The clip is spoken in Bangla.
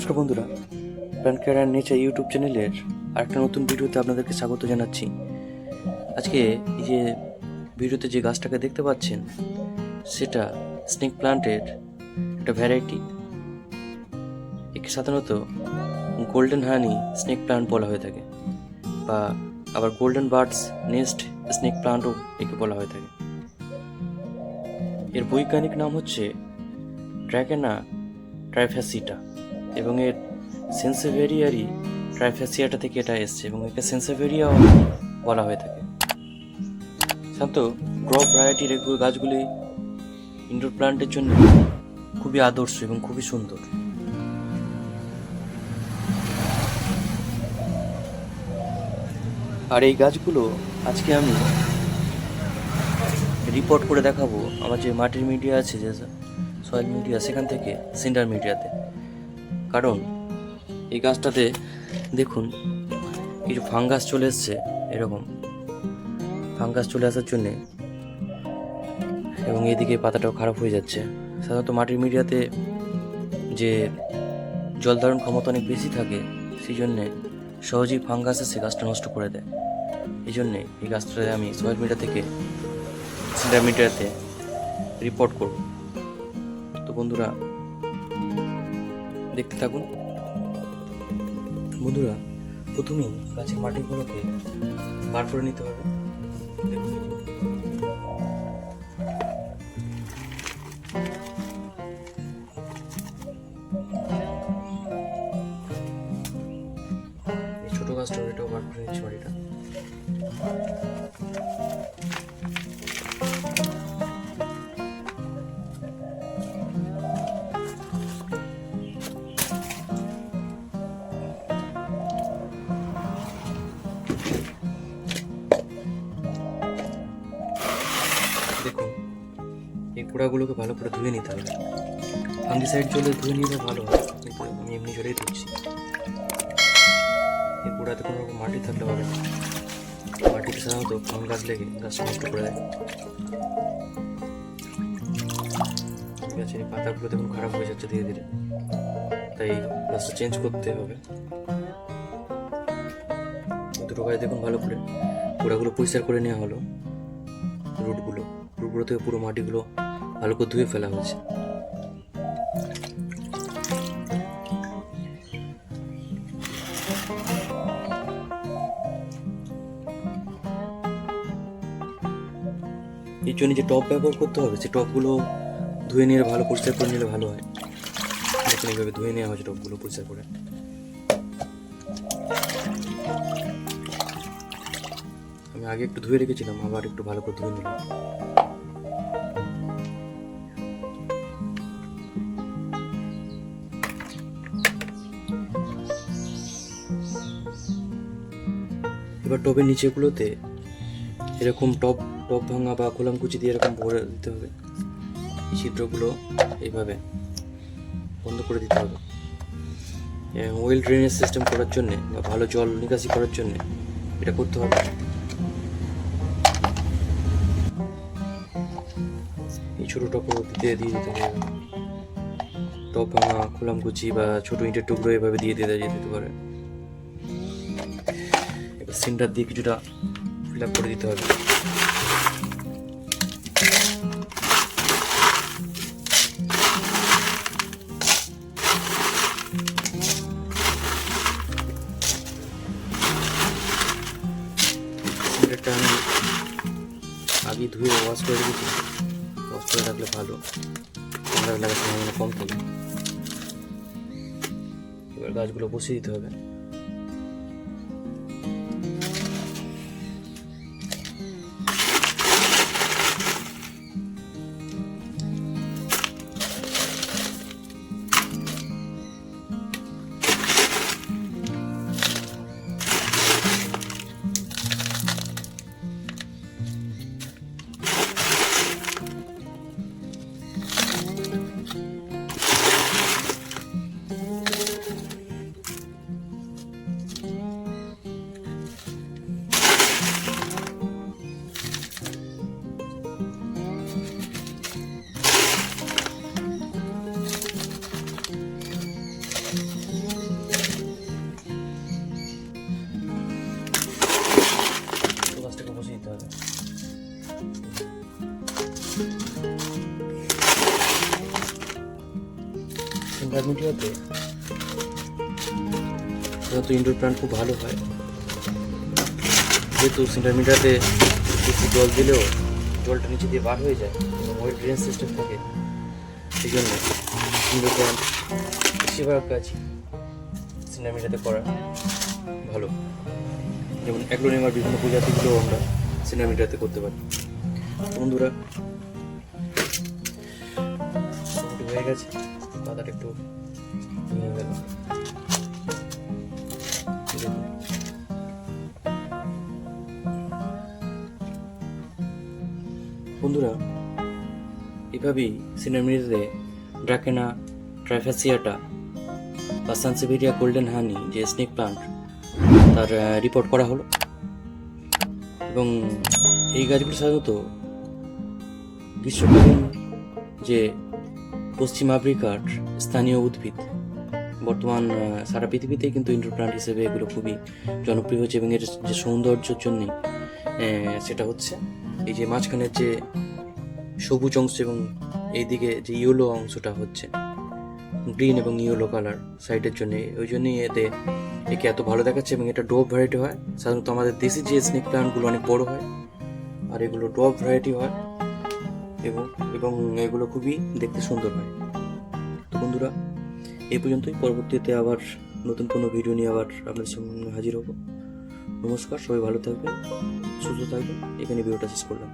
নমস্কার বন্ধুরা, plant care and nature YouTube চ্যানেলের আরেকটা নতুন ভিডিওতে আপনাদেরকে স্বাগত জানাচ্ছি। আজকে এই যে ভিডিওতে যে গাছটাকে দেখতে পাচ্ছেন সেটা স্নেক প্লান্টের একটা ভ্যারাইটি। একে সাধারণত গোল্ডেন হানি স্নেক প্লান্ট বলা হয়ে থাকে, বা আবার গোল্ডেন বার্ডস নেস্ট স্নেক প্লান্টও একে বলা হয়ে থাকে। এর বৈজ্ঞানিক নাম হচ্ছে ড্রাগেনা ট্রাইফ্যাসিটা, এবং এর সেন্সেভেরিয়ারি ট্রাইফ্যাসিয়াটা থেকে এটা এসছে, এবং একে সেন্সেভেরিয়াও বলা হয়ে থাকে। সাধারণত ক্রপ ভ্যারাইটির এগুলো গাছগুলি ইনডোর প্লান্টের জন্য খুবই আদর্শ এবং খুবই সুন্দর। আর এই গাছগুলো আজকে আমি রিপোর্ট করে দেখাবো আমার যে মাটির মিডিয়া আছে, যে সয়েল মিডিয়া, সেখান থেকে সিন্ডার মিডিয়াতে। কারণ এই গাছটাতে দেখুন কিছু ফাঙ্গাস চলে এসছে, এরকম ফাঙ্গাস চলে আসার জন্যে, এবং এদিকে পাতাটাও খারাপ হয়ে যাচ্ছে। সাধারণত মাটির মিডিয়াতে যে জল ধারণ ক্ষমতা অনেক বেশি থাকে, সেই জন্যে সহজেই ফাঙ্গাস এসে গাছটা নষ্ট করে দেয়। এই জন্যে এই গাছটাতে আমি সয়েল মিডিয়া থেকে সিন্ডার মিডিয়াতে রিপোর্ট করব। তো বন্ধুরা দেখতে থাকুন। বন্ধুরা, প্রথমেই গাছের মাটিগুলোকে বার করে নিতে হবে। ছোট গাছটা এটাও বার করে নিচ্ছি মাটিটা। দেখুন, এই কুড়াগুলোকে ভালো করে ধুয়ে নিতে হবে। ফাঙ্গিসাইড জলে ধুয়ে নিলে ভালো হয়, কিন্তু আমি এমনি জলেই ধুচ্ছি। এই কুড়াতে কোনো রকম মাটি থাকলে হবে না, মাটিতে সাধারণত ফাঙ্গাস লেগে গাছটা নষ্ট করে দেয়। গাছের এই পাতাগুলো দেখুন খারাপ হয়ে যাচ্ছে ধীরে ধীরে, তাই গাছটা চেঞ্জ করতে হবে। দুটো গাছ দেখুন ভালো করে কুড়াগুলো পরিষ্কার করে নেওয়া হলো। রুটগুলো থেকে পুরো মাটিগুলো ভালো করে ধুয়ে ফেলা হয়েছে। এর জন্য যে টব ব্যবহার করতে হবে, সেই টবগুলো ধুয়ে নিয়ে ভালো পরিষ্কার করে নিলে ভালো হয়। দেখুন এইভাবে ধুয়ে নেওয়া হয়েছে টবগুলো পরিষ্কার করে। আমি আগে একটু ধুয়ে রেখেছিলাম, আবার একটু ভালো করে ধুয়ে নিলাম। এবার টবের নিচেগুলোতে এরকম টব ভাঙা বা খোলামকুচি দিয়ে এরকম ভরে দিতে হবে। এই ছিদ্রগুলো এইভাবে বন্ধ করে দিতে হবে। ওয়েল ড্রেনেজ সিস্টেম করার জন্যে বা ভালো জল নিকাশি করার জন্যে এটা করতে হবে। এই ছোটো টবও দিয়ে দিতে হবে। টব ভাঙা, খোলামকুচি বা ছোটো ইটের টুকরো এভাবে দিয়ে দিতে পারে। এবার সিন্ডার দিয়ে কিছুটা ফিল আপ করে দিতে হবে। সিন্ডারটা আমি আগে ধুয়ে ওয়াশ করে রেখেছি, ওয়াশ করে রাখলে ভালো, ঠান্ডা লাগার সম্ভাবনা কম থাকে। এবার গাছগুলো বসিয়ে দিতে হবে। সিন্ডার মিডিয়াতে সাধারণত ইনডোর প্ল্যান্ট খুব ভালো হয়, যেহেতু সিন্ডার মিডিয়াতে বেশি জল দিলেও জলটা নিচে দিয়ে বার হয়ে যায় এবং ওয়েট ড্রেন সিস্টেম থাকে, সেই জন্য ইনডোর প্ল্যান্ট বেশিরভাগ কাজই সিন্ডার মিডিয়াতে করা ভালো। যেমন অ্যাগ্লোনিমার বিভিন্ন প্রজাতিগুলো আমরা সিন্ডার মিডিয়াতে করতে পারি। বন্ধুরা, হয়ে গেছে, পাতাটা একটু ভেঙে গেল। বন্ধুরা, এভাবেই সিন্ডার মিডিয়াতে ড্রাকেনা ট্রাইফ্যাসিয়াটা বা সানসেভেরিয়া গোল্ডেন হানি যে স্নেক প্লান্ট তার রিপোর্ট করা হলো। এবং এই গাছগুলো সাধারণত গ্রীষ্মকালীন যে পশ্চিম আফ্রিকার স্থানীয় উদ্ভিদ, বর্তমান সারা পৃথিবীতেই কিন্তু ইনডোর প্লান্ট হিসেবে এগুলো খুবই জনপ্রিয় হচ্ছে। এবং এর যে সৌন্দর্যের জন্যে সেটা হচ্ছে এই যে মাঝখানের যে সবুজ অংশ এবং এইদিকে যে ইয়েলো অংশটা হচ্ছে গ্রিন এবং ইয়েলো কালার সাইডের জন্য, ওই জন্যই একে এত ভালো দেখাচ্ছে। এবং এটা ডোভ ভ্যারাইটি হয়। সাধারণত আমাদের দেশি যে স্নেক প্লান্টগুলো অনেক বড় হয়, আর এগুলো ডোভ ভ্যারাইটি হয় এবং এগুলো খুবই দেখতে সুন্দর হয়। তো বন্ধুরা, এই পর্যন্তই। পরবর্তীতে আবার নতুন কোনো ভিডিও নিয়ে আবার আপনাদের সামনে হাজির হব। নমস্কার, সবাই ভালো থাকবেন, সুস্থ থাকবেন। এখানে ভিডিওটা শেষ করলাম।